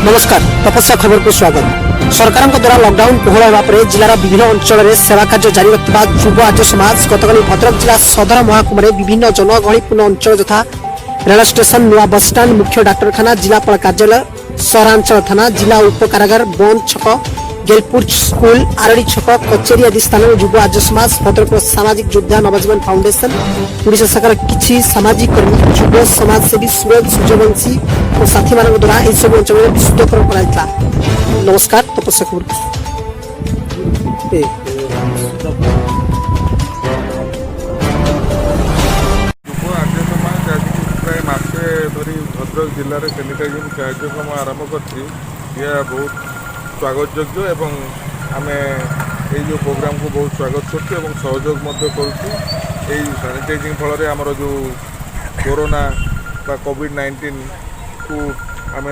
नमस्कार तपस्या खबर को स्वागत। सरकार द्वारा लॉकडाउन कोहल होगा जिलार विभिन्न अंचल में सेवा कार्य जारी रखा युव आर्य समाज गतकाली भद्रक जिला सदर महकुम विभिन्न जनगहलीपूर्ण अंचल यथा रेल स्टेशन नुआ बस स्टाण्ड मुख्य डाक्तखाना जिलापाल कार्यालय सहरांचल थाना जिला उप कारागार बंद छक गेलपुर स्कूल आरडी छक कचेरी आदि स्थान में युव आर्य समाज भद्रक सामाजिक योद्धा नवजीवन फाउंडेशन ओडिशा शाखार किसी सामाजिक कर्मी युव समाजसेवी सूरज सूर्यवंशी और साथी मान द्वारा यह सब अंचल में विशुद्धकरण कराइला। नमस्कार तपस्या खबर भद्रक जिले में सैनिटाइजिंग कार्यक्रम आरंभ कर बहुत स्वागत योग्य एवं आम यो प्रोग्राम को बहुत स्वागत कर सहयोग सैनिटाइजिंग फल आमर जो कोरोना बा कोविड-19 को आम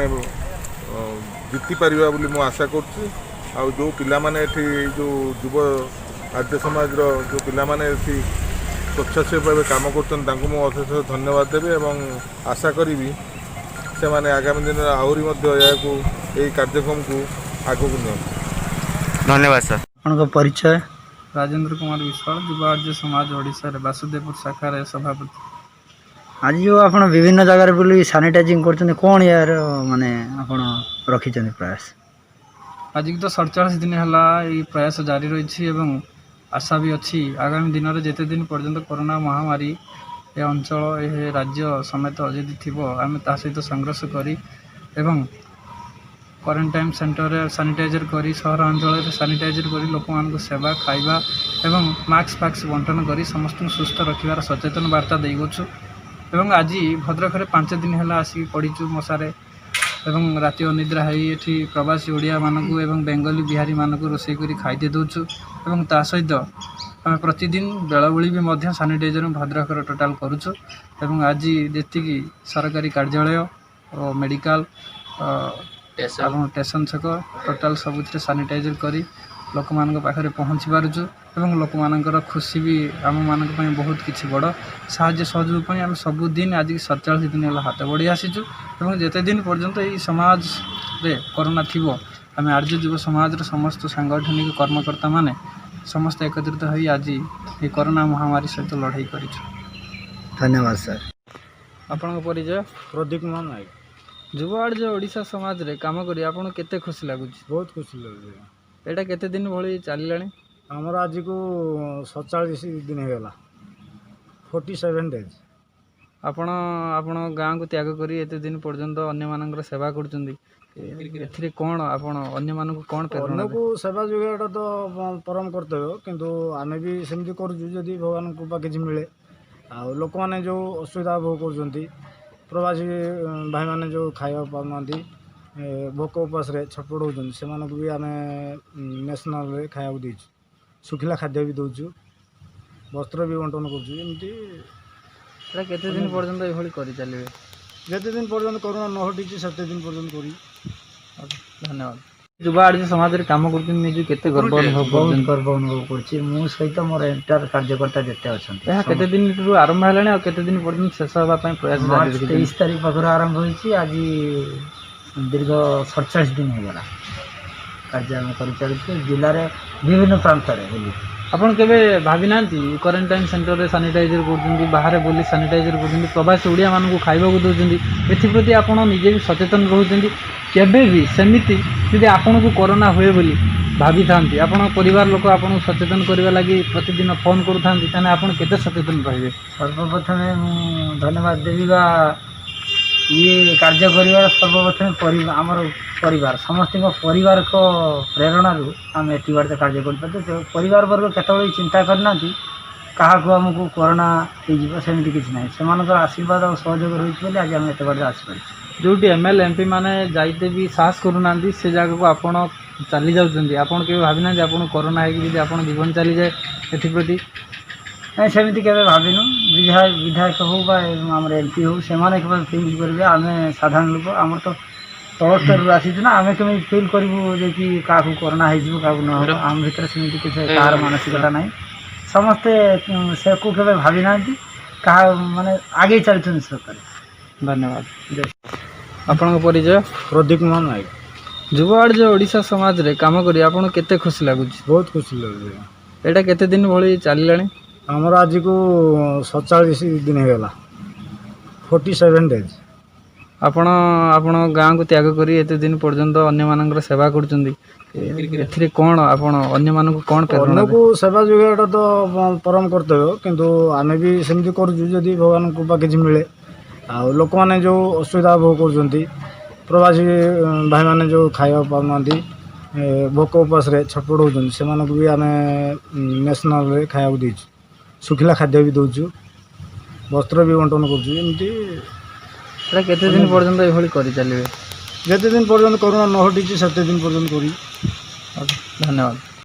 जीति पारिबा बोली मु आशा करछि। आ जो पिला माने एठी जो युव आर्य समाज रो जो पिला माने एठी स्वच्छासेवी भाव काम करछन तांको मु अशेष धन्यवाद देबे एवं आशा करी से माने आगामी दिन आहरी मध्य याकू एई कार्यक्रम को आगो को धन्यवाद सर। आपका परिचय? राजेंद्र कुमार विश्वाल युव आर्य समाज ओडिशा रे वासुदेवपुर शाखा सभापति। आज जो आप विभिन्न जगह बुली सानिटाइजिंग कर कौन यार माने आपण रखिछन प्रयास? आज तो 47 दिन है ये प्रयास जारी रही एवं आशा भी अच्छी आगामी दिन में जिते दिन पर्यंत कोरोना महामारी ए अंचल ए राज्य समेत जदि थी आम ता सहित संघर्ष करी एवं क्वारंटाइन सेंटर रे सानिटाइजर करी सहर अंचल सानिटाइजर करी लोक मान सेवा खाइबा एवं मास्क फाक्स बंटन करी समस्त सुस्थ रखार सचेतन वार्ता देगुछु एवं आज भद्रक 5 दिन है आसिक पड़ीचु मशारे एवं राति अनिद्रा होठी प्रवासी ओडिया मानक एवं बेंगली बिहारी मानक रोषे कर खाई दौचु एवं ता सहित आम प्रतिदिन बेलबुली भी मध्य सानिटाइजर भद्रक टोटाल करुचु एवं आज जी सरकारी कार्यालय और मेडिकल स्टेशन छक टोटाल सबुथ सानिटाइजर करी लोक मान पाखे पहुँची पारुचु एवं लोक मानकर खुशी भी आम मान बहुत किसी बड़ साहाय्य सहयोग आम सबुदिन आज 47 दिन है हाथ बढ़ी आसीचु एवं जिते दिन पर्यंत यही समाज रे कोरोना थी आम आर्य युव समाज समस्त सांगठनिक कर्मकर्ता माने समस्त एकत्रित हो आज ये कोरोना महामारी सहित लड़ाई कर। धन्यवाद सर। आपण परिचय? प्रदीप कुमार नायक। युव आर्य ओडिशा समाज रे काम करी आपन केते खुशी लागुच? बहुत खुशी लगे। एटा केते दिन भली चलिलानी? आमर आज को 47 दिन होगा 47 डेज। आपण आपण गाँव को त्याग करी एते दिन पर्यंत अन्य मानकर सेवा करचंदी एथिरे कोन आपण अन्य मान को कोन प्रेरणा को सेवा जोगाटा तो परम कर्तव्य किंतु आमे भी सेमती करजु जदी भगवान कृपा किछि मिले आ लोक माने जो असुविधा भोग करजंती प्रवासी भाई माने जो खाଇବା पाउनांती भोक उपास रे छटपट होजन से मानक भी आमे नेशनल रे खाया देछु सुखिला खाद्य भी दउछु वस्त्र भी बंटन करछु एमती। एटा केते दिन पर्यंत ए भली करि चलिबे? जते दिन पर्यंत कोरोना न हटिछि सते दिन पर्यंत करी। धन्यवाद। युवा आर्य समाज रे काम करते निजे केते गर्व अनुभव करछि मु सहित मोर एंटायर कार्यकर्ता जते अछंती। एहा केते दिन रु आरंभ हलाने आ केते दिन पर्यंत शेष होबा पय प्रयास जारी रखि? 23 तारिख पाखर आरंभ होइछि आज दीर्घ 47 दिन हो गला कार्य हम कर चलछि जिल्ला रे विभिन्न प्रांत रे बोली। आपण केबे भाबी नांती क्वारंटाइन सेंटर रे सानिटाइजर करछंती बाहर बोली सानिटाइजर करछंती प्रवासी ओडिया मान को खाइबा को दोछंती एथि प्रति आपण निजे भी सचेतन रहउछंती केबे भी समिति यदि आपण को कोरोना होए बोली भाबी थांती आपण परिवार लोक आपण सचेतन करबा लागि प्रतिदिन फोन करू थांती तने आपण केते सचेतन रहिबे? सर्वप्रथम धन्यवाद देबीबा ये कार्य करिवार सर्वप्रथम आमर परिवार समस्त परिवार को प्रेरणा रू आम एटी बार कार्य कर परिवार वर्ग केतबे चिंता करना क्या आमको कोरोना सेमती किसी ना से आशीर्वाद और सहयोग रही आज आम एत बार आसपार जो एमएलए एमपी माने जाइते भी साहस करूना से जगह को आपण चली जाऊँच आपड़ के भावी ना आप कोरोना है आप जीवन चली जाए एप्रति नहीं सेमती के भाविनु विधायक हो आम एमपी हो से फिल करेंगे आम साधारण लोक आम तो तल स्तर आसीचु ना आम कमी फिल करूँ कि क्या कोरोना हो न आम भर सेमती किसी कहार मानसिकता ना समस्ते से को केवे भावी ना कहा माने आगे चलते सरकार। धन्यवाद। आपन परिचय? प्रदीप कुमार नायक। ଯୁବଆଡ଼ ଯେ ଓଡ଼ିଶା ସମାଜରେ କାମ କରି ଆପଣ କେତେ ଖୁସି ଲାଗୁଛି? ବହୁତ ଖୁସି ଲାଗୁଛି। ଏଇଟା କେତେ ଦିନ ଭଳି ଚାଲିଲାଣି? ଆମର ଆଜିକୁ 47 ଦିନ ହେଇଗଲା, 47 ଡେଜ୍। ଆପଣ ଗାଁକୁ ତ୍ୟାଗ କରି ଏତେ ଦିନ ପର୍ଯ୍ୟନ୍ତ ଅନ୍ୟମାନଙ୍କର ସେବା କରୁଛନ୍ତି, ଏଥିରେ କ'ଣ ଆପଣ ଅନ୍ୟମାନଙ୍କୁ କ'ଣ ପ୍ରେରଣା ଅନ୍ୟକୁ ସେବା ଯୋଗାଇବାଟା ତ ପରମ କର୍ତ୍ତବ୍ୟ, କିନ୍ତୁ ଆମେ ବି ସେମିତି କରୁଛୁ ଯଦି ଭଗବାନଙ୍କ କୃପା କିଛି ମିଳେ। ଆଉ ଲୋକମାନେ ଯେଉଁ ଅସୁବିଧା ଭୋଗ କରୁଛନ୍ତି, ପ୍ରବାସୀ ଭାଇମାନେ ଯେଉଁ ଖାଇବା ପାଉନାହାନ୍ତି, ଭୋକ ଉପାସରେ ଛଟପଟ ହେଉଛନ୍ତି, ସେମାନଙ୍କୁ ବି ଆମେ ନ୍ୟାସନାଲରେ ଖାଇବାକୁ ଦେଇଛୁ, ଶୁଖିଲା ଖାଦ୍ୟ ବି ଦେଉଛୁ, ବସ୍ତ୍ର ବି ବଣ୍ଟନ କରୁଛୁ। ଏମିତି ଏଇଟା କେତେ ଦିନ ପର୍ଯ୍ୟନ୍ତ ଏଭଳି କରିଚାଲିବେ? ଯେତେ ଦିନ ପର୍ଯ୍ୟନ୍ତ କରୋନା ନ ହଟିଛି ସେତେ ଦିନ ପର୍ଯ୍ୟନ୍ତ କରିବୁ। ଧନ୍ୟବାଦ।